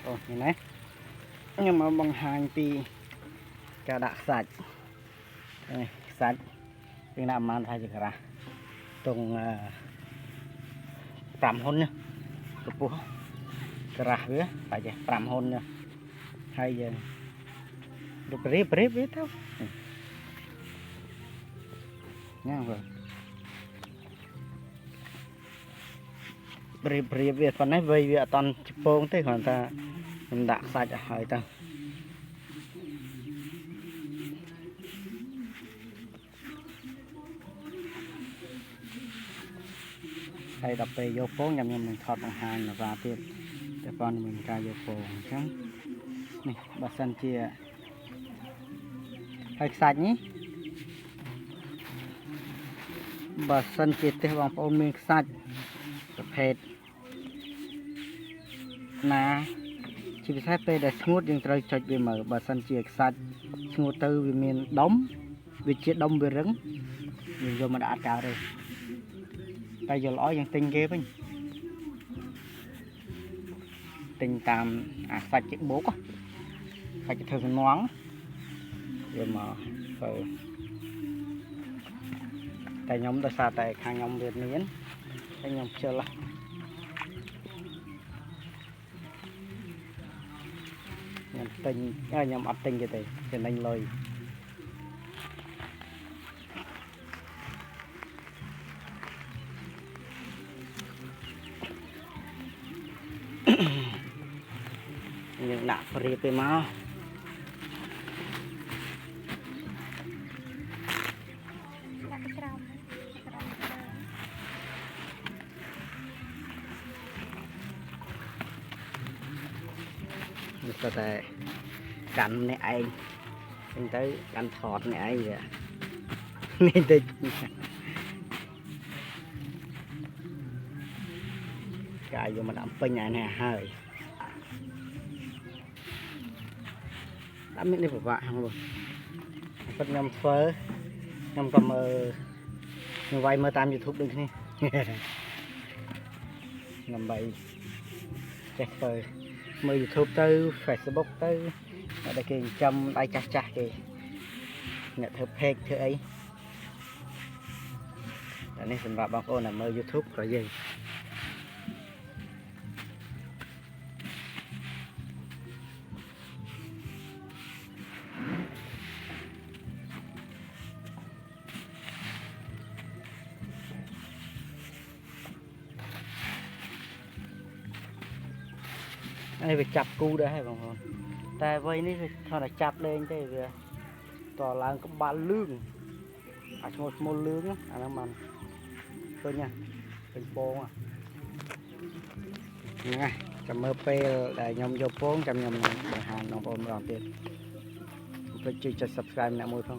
Ồ, nhìn này. Nhưng mà bằng hàng thì cả đã sạch. Đây, sạch. Tiếng nào mà thay được ra. Tùng 5 hôn nha. Cục bố. Ra với phải chứ 5 hôn nha. Hay giờ. Được rếp biết thôi. Nha rồi. Rịp việc còn nãy vây việc toàn chụp bông thế còn ta mình đã sạch hỏi ta hay đập về vô phố nhầm mình thọt bằng hàng là ra tiếp để con mình ca vô phố chẳng này bà sân chia hay sạch nhé bà sân chia tiếp bằng phố mình sạch tập hết nà chỉ phảiไปđể smooth យើងត្រូវចុចវាមើលបើសិនជាខ្សាច់ស្ងួតទៅវាមានដុំវាជាដុំវារឹងយើងយកមកដាក់កើតទេតែយកល្អយើងទិញគេវិញទិញតាមអាសាច់ជាបូកសាច់ជាធ្វើសំណងយកមកធ្វើតែខ្ញុំដោយសារតែខាងខ្ញុំវាមានតែខ្ញុំខ្ជិលខ្ញុំទិញខ្ញុំអត់ទិញទេទេចំណេញលុយយើងដាក់ព្រាបទៅមកដាក់ក្រោមនេះក៏តែកាន់ម្នាក់ឯងអញ្ចឹងទៅកាន់ថតម្នាក់ឯងនេះតិចកាយយកមកដាក់ពេញឯនេះហើយដាក់មាននេះពិបាកហ្នឹងបងប៉ុន្តែខ្ញុំធ្វើខ្ញុំក៏មើលខ្ញុំវាយមើលតាម YouTube ដូចគ្នាដើម្បីចេះធ្វើមើល YouTube ទៅ Facebook ទៅតែគេចិញ្ចឹមដៃចាស់គេអ្នកធ្វើ page ធ្វើអីតែនេះសម្រាប់បងប្អូនដែលមើល YouTube ក៏យើងđây phải chặt cu đây hay bằng tại vây ní thôi là chặt lên thế vừa tỏ là có ba lương à một lương á nó mặn thôi nhaเป็นโป้งอ่ะนี่ไงจะมือเปย์ได้ยำโยโป้งจำยำอาหารน้องผมลองเปย์ไปจุด subscribe เนี่ยมือเพิ่ง